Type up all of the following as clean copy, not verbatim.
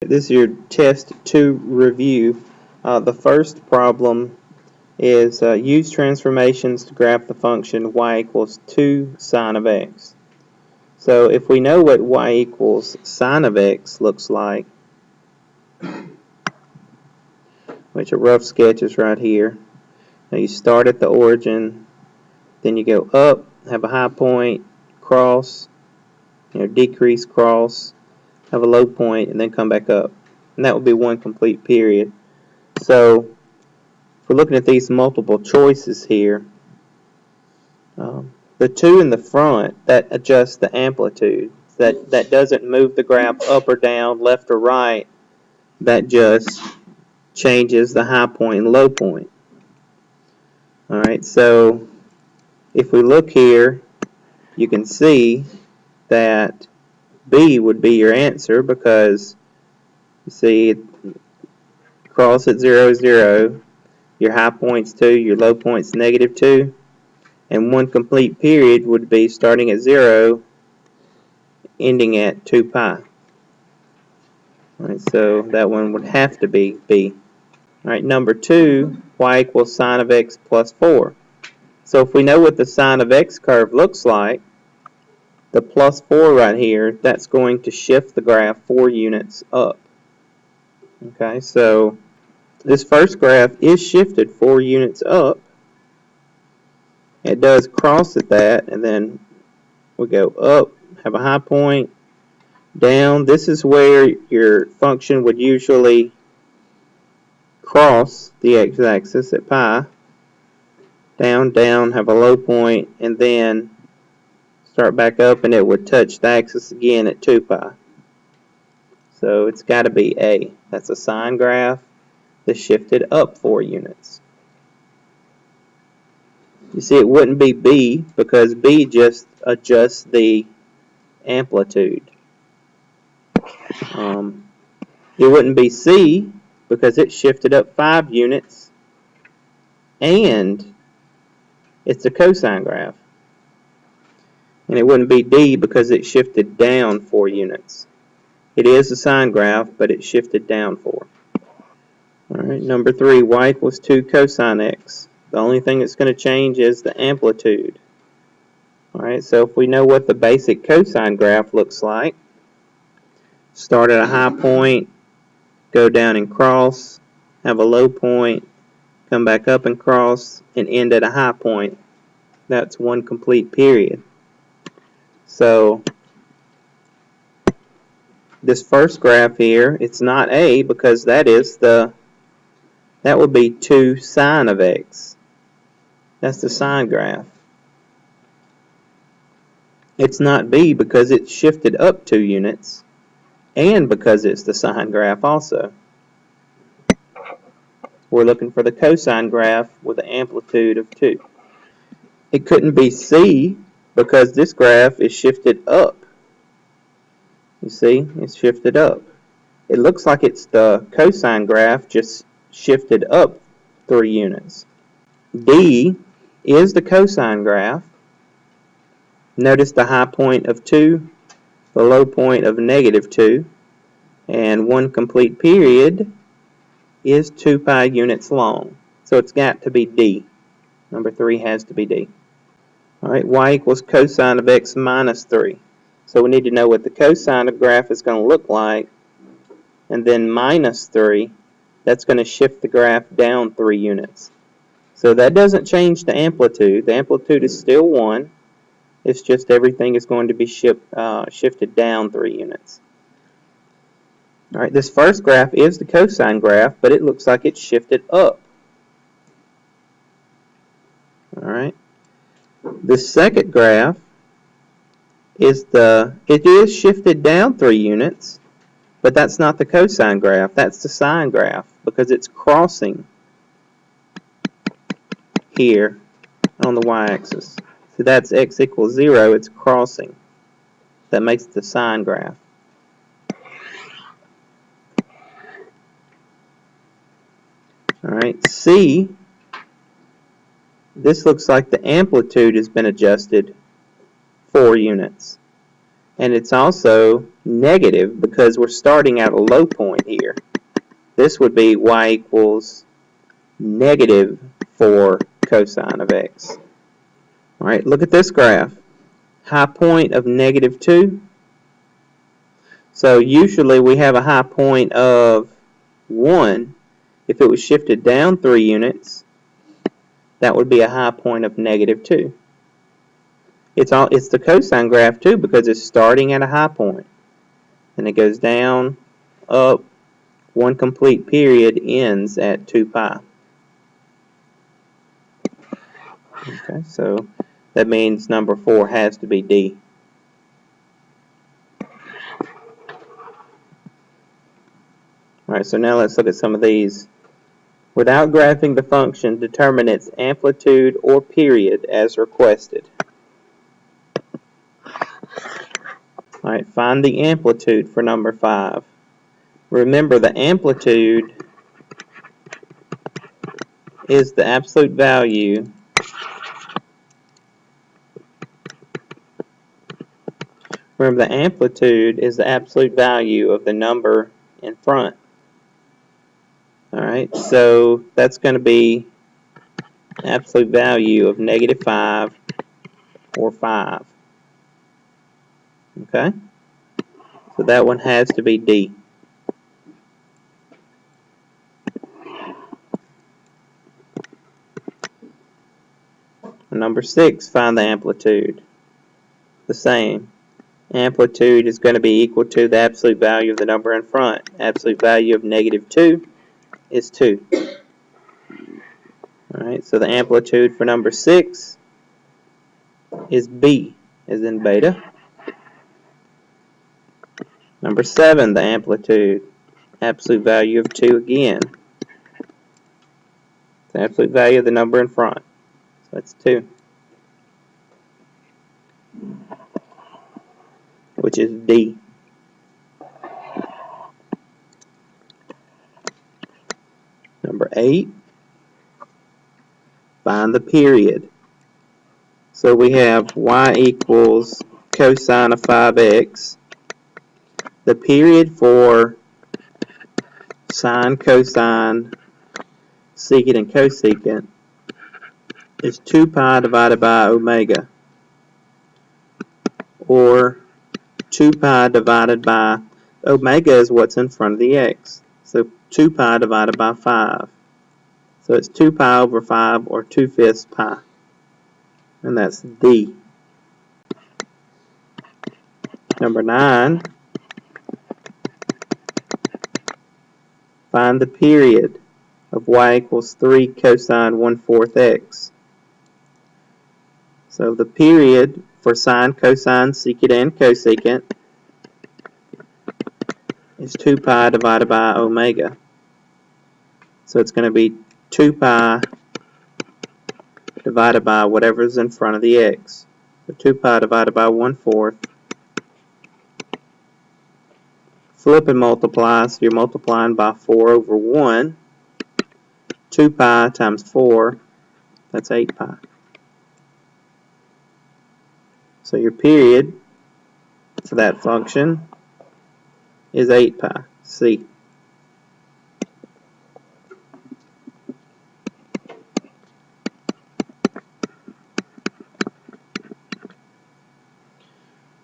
This is your test 2 review. The first problem is use transformations to graph the function y equals 2 sine of x. So if we know what y equals sine of x looks like, which a rough sketch is right here. Now you start at the origin, then you go up, have a high point, cross, decrease, cross, have a low point, and then come back up. And that would be one complete period. So if we're looking at these multiple choices here, the 2 in the front, that adjusts the amplitude. That doesn't move the graph up or down, left or right. That just changes the high point and low point. Alright, so if we look here, you can see that B would be your answer because you see cross at 0, 0, your high point's 2, your low point's -2, and one complete period would be starting at 0, ending at 2 pi. Alright, so that one would have to be B. Alright, number 2, y equals sine of x plus 4. So if we know what the sine of x curve looks like, the plus 4 right here, that's going to shift the graph 4 units up. Okay, so this first graph is shifted 4 units up. It does cross at that, and then we go up, have a high point, down. This is where your function would usually cross the x-axis at pi. Down, down, have a low point, and then start back up, and it would touch the axis again at 2 pi. So it's got to be A. That's a sine graph that shifted up 4 units. You see, it wouldn't be B because B just adjusts the amplitude. It wouldn't be C because it shifted up 5 units and it's a cosine graph. And it wouldn't be D because it shifted down 4 units. It is a sine graph, but it shifted down 4. Alright, number 3, y equals 2 cosine x. The only thing that's going to change is the amplitude. Alright, so if we know what the basic cosine graph looks like, start at a high point, go down and cross, have a low point, come back up and cross, and end at a high point. That's one complete period. So this first graph here, it's not A because that would be 2 sine of x. That's the sine graph. It's not B because it's shifted up 2 units and because it's the sine graph also. We're looking for the cosine graph with an amplitude of 2. It couldn't be C because this graph is shifted up. You see, it's shifted up. It looks like it's the cosine graph just shifted up 3 units. D is the cosine graph. Notice the high point of 2, the low point of -2, and one complete period is 2 pi units long. So it's got to be D. Number 3 has to be D. Alright, y equals cosine of x minus 3. So we need to know what the cosine graph is going to look like, and then minus 3, that's going to shift the graph down 3 units. So that doesn't change the amplitude. The amplitude is still 1. It's just everything is going to be shifted down 3 units. Alright, this first graph is the cosine graph, but it looks like it's shifted up. Alright. This second graph is it is shifted down 3 units, but that's not the cosine graph. That's the sine graph because it's crossing here on the y-axis. So that's x equals 0, it's crossing. That makes the sine graph. Alright, C, this looks like the amplitude has been adjusted 4 units. And it's also negative because we're starting at a low point here. This would be y equals negative 4 cosine of x. Alright, look at this graph. High point of negative 2. So usually we have a high point of 1. If it was shifted down 3 units, that would be a high point of negative 2. It's the cosine graph too because it's starting at a high point. And it goes down, up, one complete period ends at 2 pi. Okay, so that means number 4 has to be D. Alright, so now let's look at some of these. Without graphing the function, determine its amplitude or period as requested. Alright, find the amplitude for number 5. Remember, the amplitude is the absolute value of the number in front. Alright, so that's going to be absolute value of negative 5 or 5. Okay? So that one has to be D. Number 6, find the amplitude. The same. Amplitude is going to be equal to the absolute value of the number in front. Absolute value of negative 2 is 2. Alright, so the amplitude for number 6 is B, as in beta. Number 7, the amplitude. Absolute value of 2 again. The absolute value of the number in front. So that's 2. Which is D. Number 8, find the period. So we have y equals cosine of 5x. The period for sine, cosine, secant, and cosecant is 2 pi divided by omega, or 2 pi divided by, omega is what's in front of the x, so 2 pi divided by 5. So it's 2 pi over 5, or 2/5 pi, and that's D. Number 9, find the period of y equals 3 cosine 1/4 x. So the period for sine, cosine, secant, and cosecant is 2 pi divided by omega. So it's going to be 2 pi divided by whatever is in front of the x. So 2 pi divided by 1/4. Flip and multiply, so you're multiplying by 4 over 1. 2 pi times 4, that's 8 pi. So your period for that function is 8 pi, C.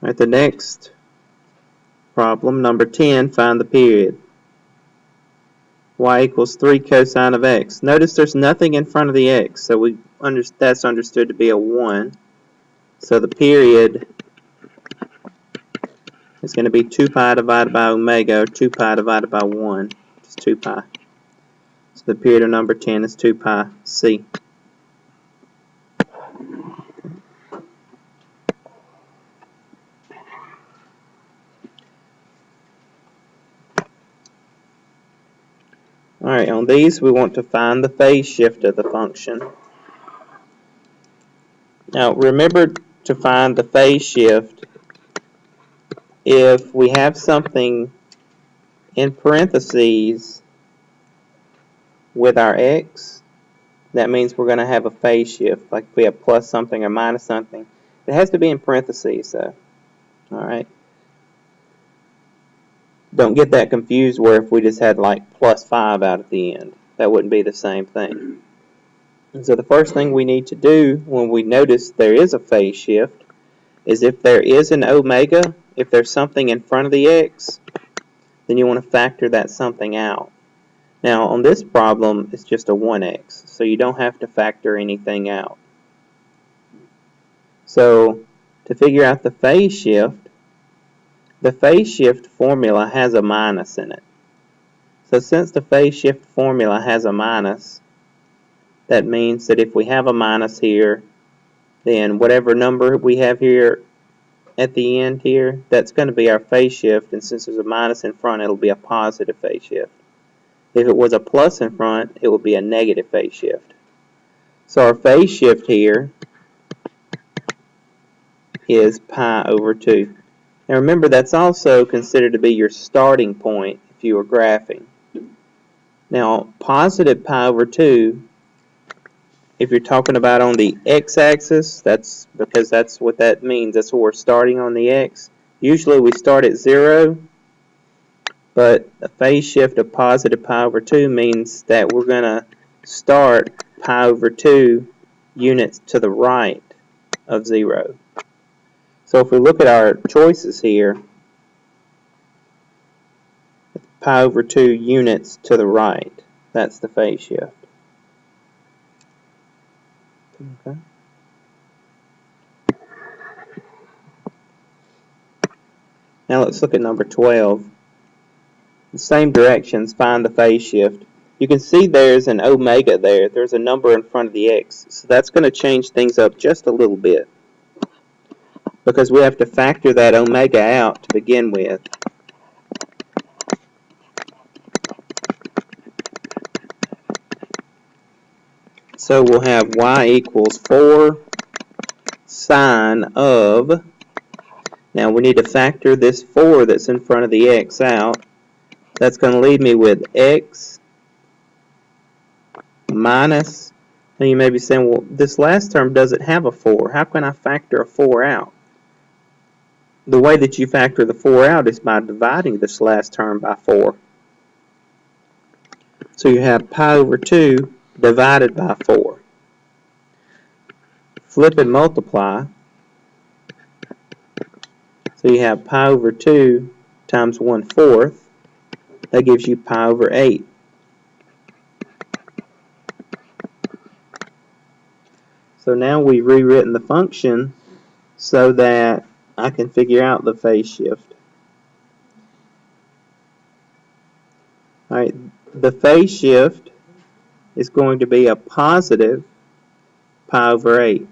Alright, the next problem, number 10, find the period. Y equals 3 cosine of x. Notice there's nothing in front of the x, so that's understood to be a 1. So the period is going to be 2 pi divided by omega, or 2 pi divided by 1, which is 2 pi. So the period of number 10 is 2 pi, C. Alright, on these we want to find the phase shift of the function. Now remember to find the phase shift if we have something in parentheses with our x, that means we're going to have a phase shift, like if we have plus something or minus something. It has to be in parentheses though. Alright, Don't get that confused where if we just had like plus 5 out at the end, that wouldn't be the same thing. And so the first thing we need to do when we notice there is a phase shift is if there is an omega, if there's something in front of the x, then you want to factor that something out. Now on this problem, it's just a 1x, so you don't have to factor anything out. So to figure out the phase shift formula has a minus in it. So since the phase shift formula has a minus, that means that if we have a minus here, then whatever number we have here at the end here, that's going to be our phase shift, and since there's a minus in front, it'll be a positive phase shift. If it was a plus in front, it would be a negative phase shift. So our phase shift here is pi over 2. Now remember, that's also considered to be your starting point if you were graphing. Now positive pi over 2, if you're talking about on the x-axis, that's because that's what that means. That's what we're starting on the x. Usually we start at 0, but a phase shift of positive pi over 2 means that we're going to start pi over 2 units to the right of 0. So if we look at our choices here, pi over 2 units to the right, that's the phase shift. Okay. Now let's look at number 12. The same directions, find the phase shift. You can see there's an omega there. There's a number in front of the x. So that's going to change things up just a little bit, because we have to factor that omega out to begin with. So we'll have y equals 4 sine of, now we need to factor this 4 that's in front of the x out. That's going to leave me with x minus, now you may be saying, well, this last term doesn't have a 4. How can I factor a 4 out? The way that you factor the 4 out is by dividing this last term by 4. So you have pi over 2 divided by 4. Flip and multiply. So you have pi over 2 times 1/4. That gives you pi over 8. So now we've rewritten the function so that I can figure out the phase shift. Alright, the phase shift is going to be a positive pi over 8.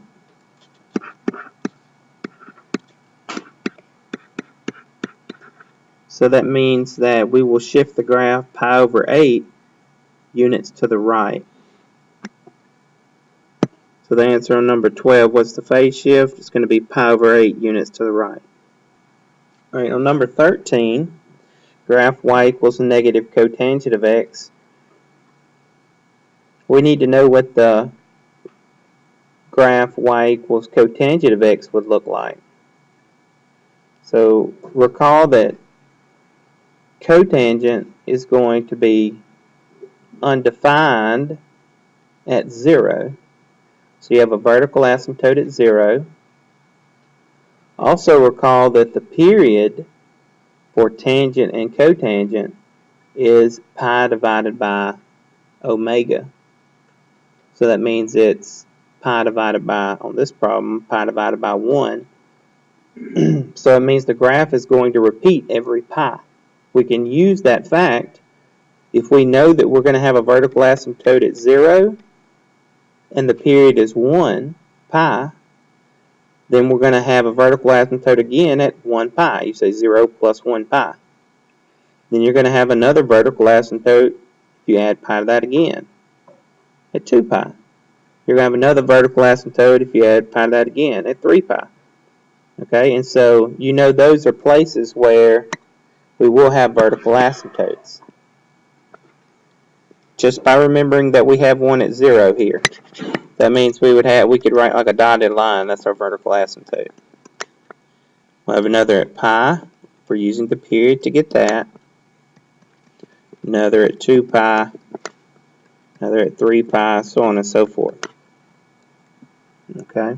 So that means that we will shift the graph pi over 8 units to the right. So the answer on number 12, what's the phase shift? It's going to be pi over 8 units to the right. Alright, on number 13, graph y equals negative cotangent of x. We need to know what the graph y equals cotangent of x would look like. So recall that cotangent is going to be undefined at 0. So you have a vertical asymptote at 0. Also recall that the period for tangent and cotangent is pi divided by omega. So that means it's pi divided by, on this problem, pi divided by 1. So it means the graph is going to repeat every pi. We can use that fact if we know that we're going to have a vertical asymptote at 0 and the period is 1 pi, then we're going to have a vertical asymptote again at 1 pi. You say 0 plus 1 pi. Then you're going to have another vertical asymptote if you add pi to that again at 2 pi. You're going to have another vertical asymptote if you add pi to that again at 3 pi. Okay, and so you know those are places where we will have vertical asymptotes. Just by remembering that we have one at 0 here. That means we could write like a dotted line. That's our vertical asymptote. We'll have another at pi. We're using the period to get that. another at 2 pi, another at 3 pi, so on and so forth. Okay.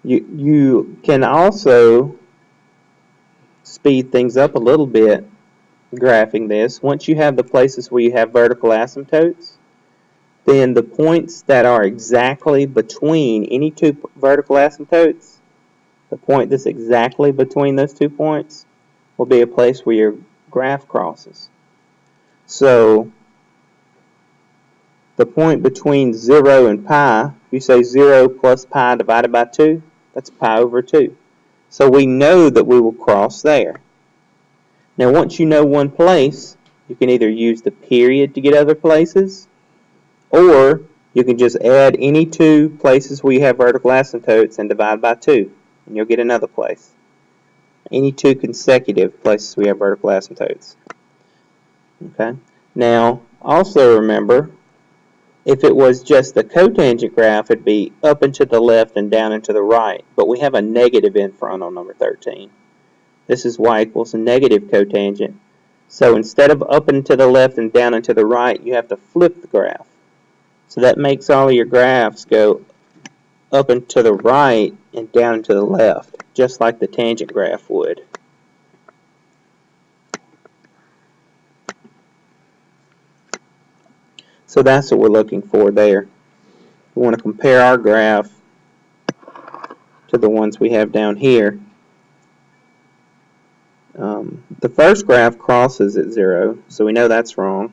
You can also speed things up a little bit graphing this. Once you have the places where you have vertical asymptotes, then the points that are exactly between any two vertical asymptotes, the point that's exactly between those 2 points, will be a place where your graph crosses. So the point between 0 and pi, you say 0 plus pi divided by 2, that's pi over 2. So we know that we will cross there. Now once you know one place, you can either use the period to get other places, or you can just add any 2 places where you have vertical asymptotes and divide by 2, and you'll get another place. Any 2 consecutive places we have vertical asymptotes. Okay. Now also remember, if it was just the cotangent graph, it'd be up and to the left and down and to the right, but we have a negative in front on number 13. This is y equals a negative cotangent. So instead of up and to the left and down and to the right, you have to flip the graph. So that makes all of your graphs go up and to the right and down and to the left, just like the tangent graph would. So that's what we're looking for there. We want to compare our graph to the ones we have down here. The first graph crosses at 0, so we know that's wrong.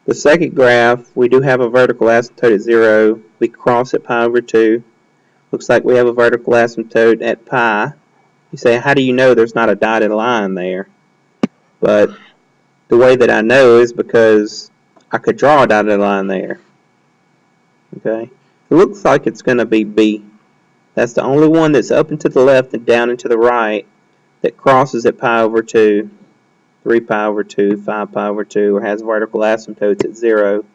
The second graph, we do have a vertical asymptote at 0. We cross at pi over 2. Looks like we have a vertical asymptote at pi. You say, how do you know there's not a dotted line there? But the way that I know is because I could draw a dotted line there. Okay, it looks like it's going to be B. That's the only one that's up and to the left and down and to the right that crosses at pi over 2, 3 pi over 2, 5 pi over 2, or has vertical asymptotes at 0,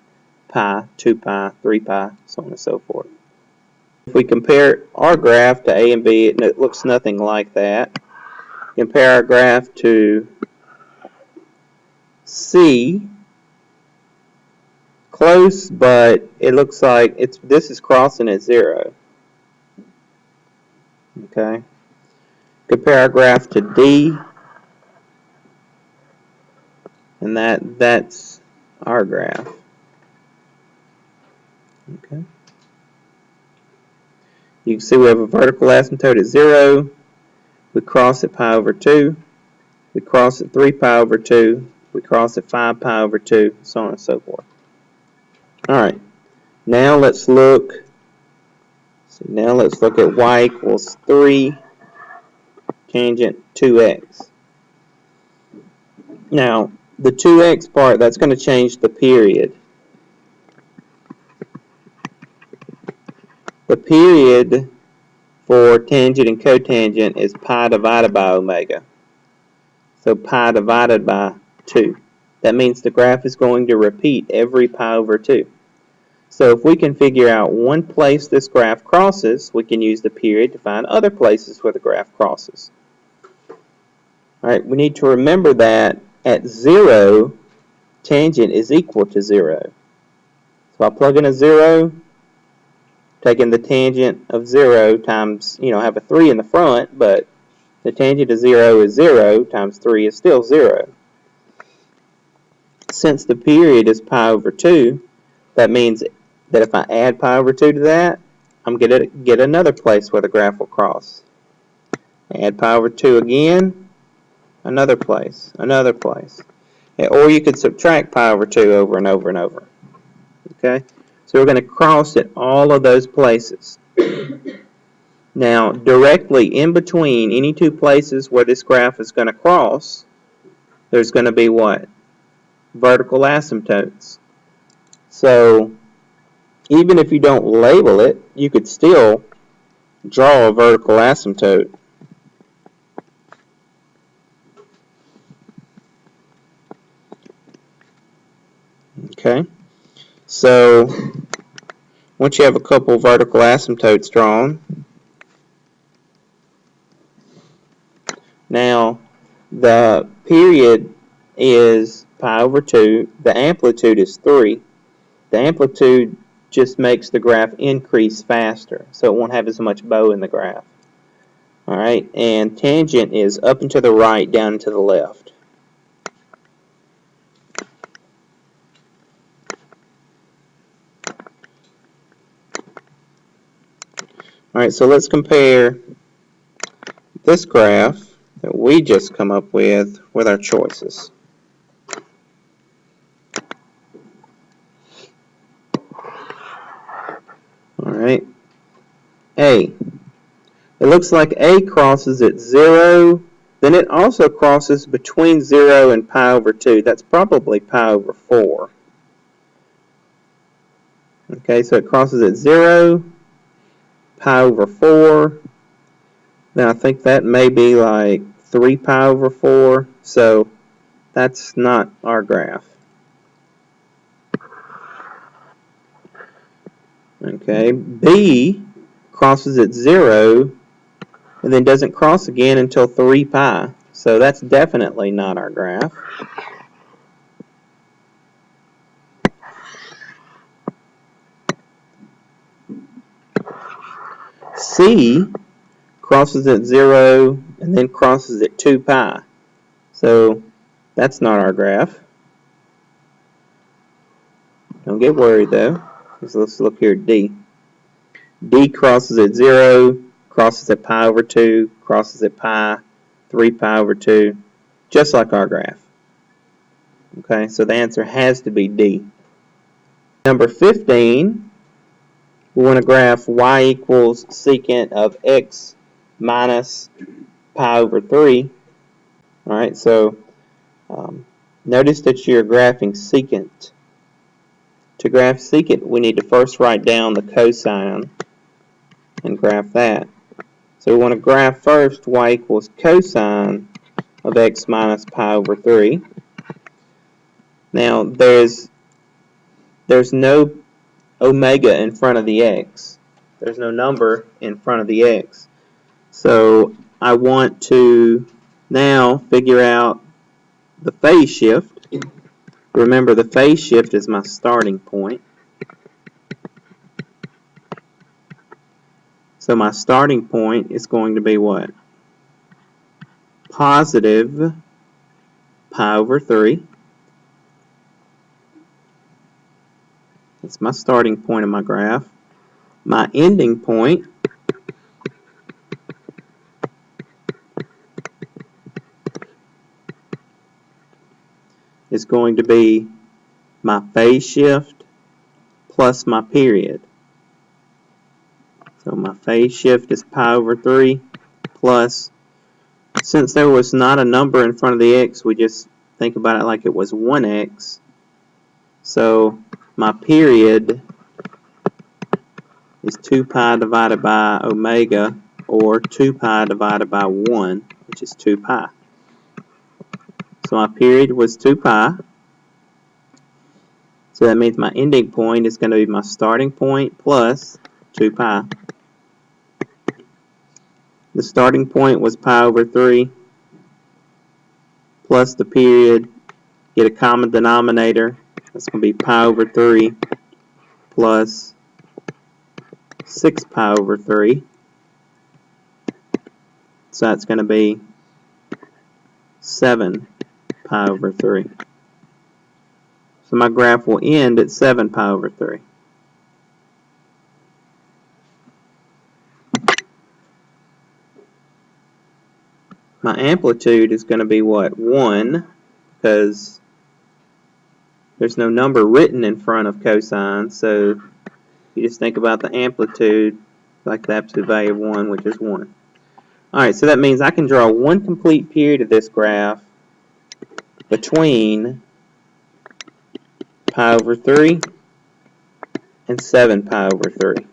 pi, 2 pi, 3 pi, so on and so forth. If we compare our graph to A and B, it looks nothing like that. Compare our graph to C, close, but it looks like this is crossing at 0. Okay. Compare our graph to D, and that's our graph. Okay. You can see we have a vertical asymptote at 0. We cross at pi over 2. We cross at 3 pi over 2. We cross at 5 pi over 2, so on and so forth. Alright, now let's look at y equals 3 tangent 2x. Now, the 2x part, that's going to change the period. The period for tangent and cotangent is pi divided by omega. So pi divided by 2. That means the graph is going to repeat every pi over 2. So if we can figure out one place this graph crosses, we can use the period to find other places where the graph crosses. Alright, we need to remember that at 0, tangent is equal to 0. So I plug in a 0, taking the tangent of 0 times, have a 3 in the front, but the tangent of 0 is 0 times 3 is still 0. Since the period is pi over 2, that means that if I add pi over 2 to that, I'm going to get another place where the graph will cross. Add pi over 2 again, another place, another place. Or you could subtract pi over 2 over and over and over. Okay? So we're going to cross at all of those places. Now, directly in between any 2 places where this graph is going to cross, there's going to be what? Vertical asymptotes. So, even if you don't label it, you could still draw a vertical asymptote. Okay? So, once you have a couple vertical asymptotes drawn, now the period is pi over 2. The amplitude is 3. The amplitude just makes the graph increase faster, so it won't have as much bow in the graph. Alright, and tangent is up and to the right, down and to the left. Alright, so let's compare this graph that we just come up with our choices. Alright, A. It looks like A crosses at 0, then it also crosses between 0 and pi over 2. That's probably pi over 4. Okay, so it crosses at 0, pi over 4. Now I think that may be like 3 pi over 4, so that's not our graph. Okay, B crosses at 0 and then doesn't cross again until 3 pi. So that's definitely not our graph. C crosses at 0 and then crosses at 2 pi. So that's not our graph. Don't get worried though. Let's look here at D. D crosses at 0, crosses at pi over 2, crosses at pi, 3 pi over 2, just like our graph. Okay, so the answer has to be D. Number 15, we want to graph y equals secant of x minus pi over 3. Alright, so notice that you're graphing secant. To graph secant, we need to first write down the cosine and graph that. So we want to graph first y equals cosine of x minus pi over 3. Now there's no omega in front of the x. There's no number in front of the x. So I want to now figure out the phase shift. Remember, the phase shift is my starting point. So my starting point is going to be what? Positive pi over 3. That's my starting point of my graph. My ending point is going to be my phase shift plus my period. So my phase shift is pi over 3 plus, since there was not a number in front of the x, we just think about it like it was 1x. So my period is 2 pi divided by omega, or 2 pi divided by 1, which is 2 pi. So my period was 2 pi. So that means my ending point is going to be my starting point plus 2 pi. The starting point was pi over 3 plus the period. Get a common denominator. That's going to be pi over 3 plus 6 pi over 3. So that's going to be 7 pi over 3. So my graph will end at 7 pi over 3. My amplitude is going to be what? 1, because there's no number written in front of cosine, so you just think about the amplitude like the absolute value of 1, which is 1. Alright, so that means I can draw one complete period of this graph between pi over 3 and 7 pi over 3.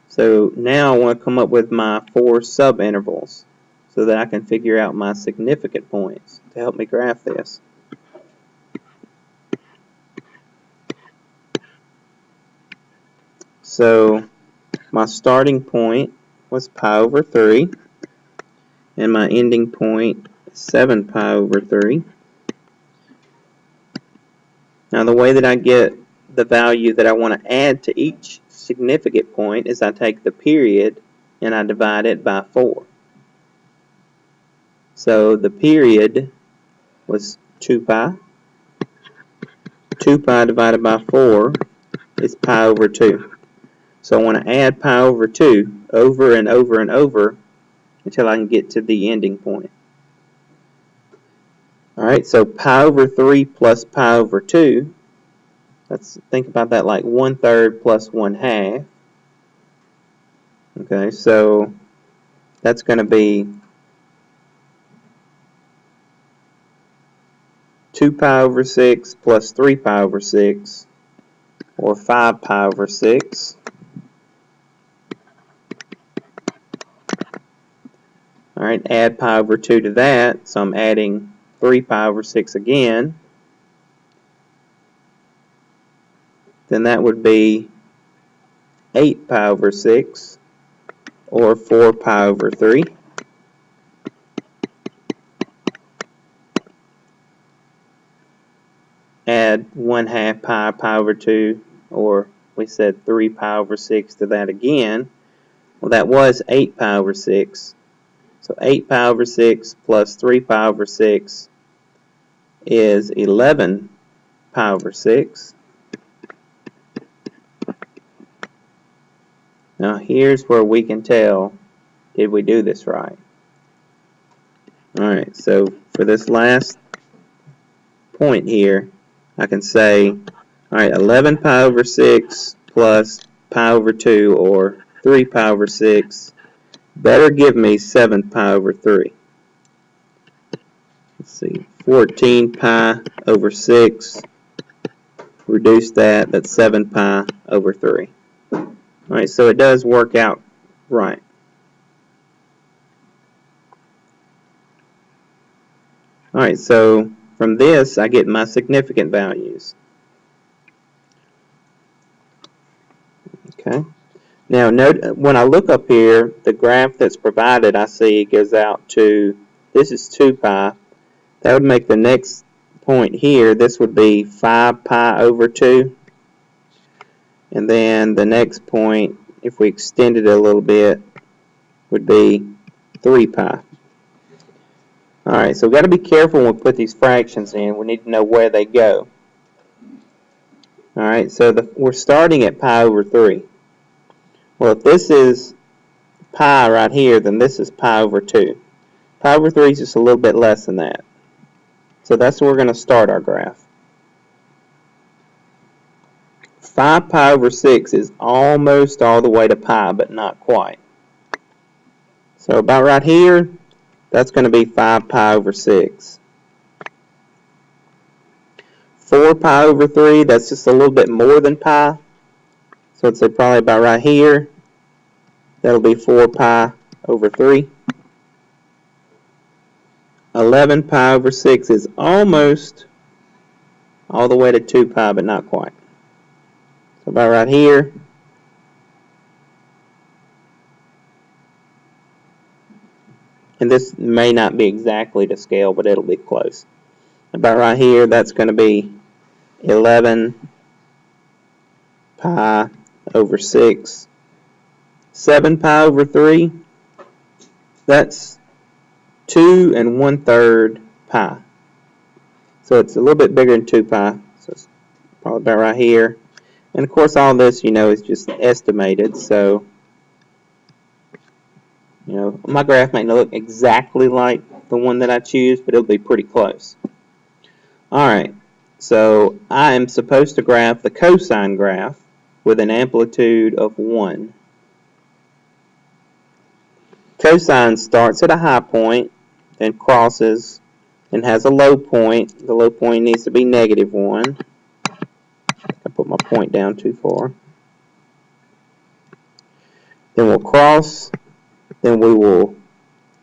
So now I want to come up with my 4 subintervals so that I can figure out my significant points to help me graph this. So my starting point was pi over 3, and my ending point is 7 pi over 3. Now the way that I get the value that I want to add to each significant point is I take the period and I divide it by 4. So the period was 2 pi. 2 pi divided by 4 is pi over 2. So I want to add pi over 2 over and over and over until I can get to the ending point. Alright, so pi over 3 plus pi over 2, let's think about that like 1/3 plus 1/2. Okay, so that's going to be 2 pi over 6 plus 3 pi over 6, or 5 pi over 6. Alright, add pi over 2 to that, so I'm adding 3 pi over 6 again. Then that would be 8 pi over 6, or 4 pi over 3. Add 1/2 pi over 2, or we said 3 pi over 6 to that again. Well, that was 8 pi over 6. So 8 pi over 6 plus 3 pi over 6 is 11 pi over 6. Now here's where we can tell, did we do this right? Alright, so for this last point here, I can say, alright, 11 pi over 6 plus pi over 2, or 3 pi over 6, better give me 7 pi over 3. Let's see, 14 pi over 6, reduce that, that's 7 pi over 3. Alright, so it does work out right. Alright, so from this I get my significant values. Okay. Now note when I look up here, the graph that's provided I see goes out to, this is 2 pi. That would make the next point here, this would be 5 pi over 2. And then the next point, if we extended it a little bit, would be 3 pi. Alright, so we've got to be careful when we put these fractions in. We need to know where they go. Alright, so we're starting at pi over 3. Well, if this is pi right here, then this is pi over 2. Pi over 3 is just a little bit less than that. So that's where we're going to start our graph. 5 pi over 6 is almost all the way to pi, but not quite. So about right here, that's going to be 5 pi over 6. 4 pi over 3, that's just a little bit more than pi. So I'd say probably about right here, that'll be 4 pi over 3. 11 pi over 6 is almost all the way to 2 pi, but not quite. So about right here. And this may not be exactly to scale, but it'll be close. About right here, that's going to be 11 pi over 6. 7 pi over 3, that's 2 1/3 pi. So it's a little bit bigger than 2 pi. So it's probably about right here. And of course all this, you know, is just estimated. So, you know, my graph may not look exactly like the one that I choose, but it'll be pretty close. Alright, so I am supposed to graph the cosine graph with an amplitude of 1. Cosine starts at a high point, then crosses and has a low point. The low point needs to be -1. I put my point down too far. Then we'll cross, then we will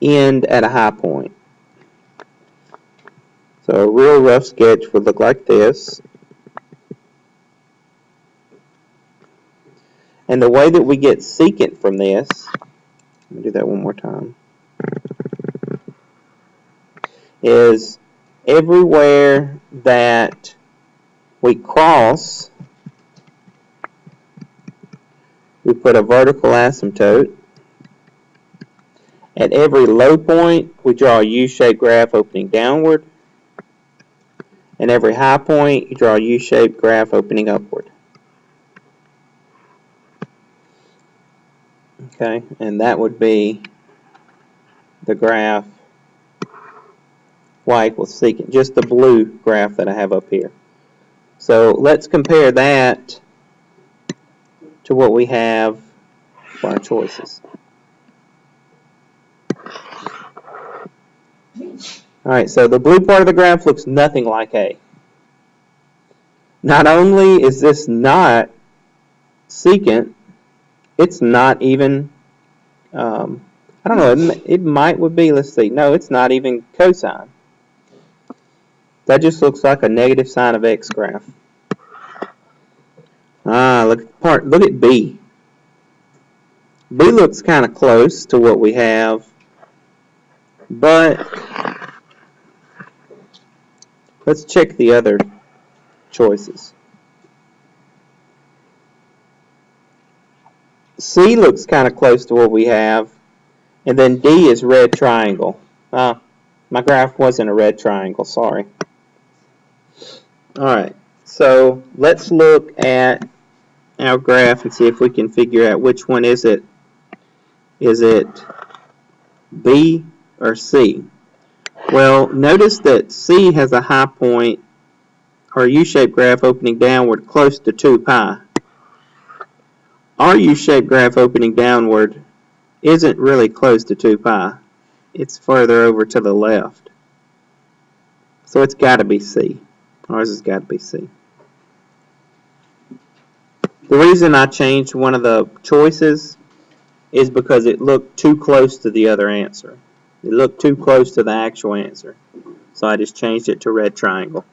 end at a high point. So a real rough sketch would look like this. And the way that we get secant from this, let me do that one more time. is everywhere that we cross, we put a vertical asymptote. At every low point, we draw a U-shaped graph opening downward. And every high point, you draw a U-shaped graph opening upward. Okay, and that would be the graph y equals secant, just the blue graph that I have up here. So let's compare that to what we have for our choices. Alright, so the blue part of the graph looks nothing like A. Not only is this not secant, it's not even, I don't know, it might would be, let's see, no, it's not even cosine. That just looks like a negative sine of x graph. Look at B. B looks kind of close to what we have, but let's check the other choices. C looks kind of close to what we have, and then D is red triangle. My graph wasn't a red triangle, sorry. Alright, so let's look at our graph and see if we can figure out which one is it. Is it B or C? Well, notice that C has a high point or U-shaped graph opening downward close to 2 pi. Our U-shaped graph opening downward isn't really close to 2 pi. It's further over to the left. So it's got to be C. Ours has got to be C. The reason I changed one of the choices is because it looked too close to the other answer. It looked too close to the actual answer. So I just changed it to red triangle.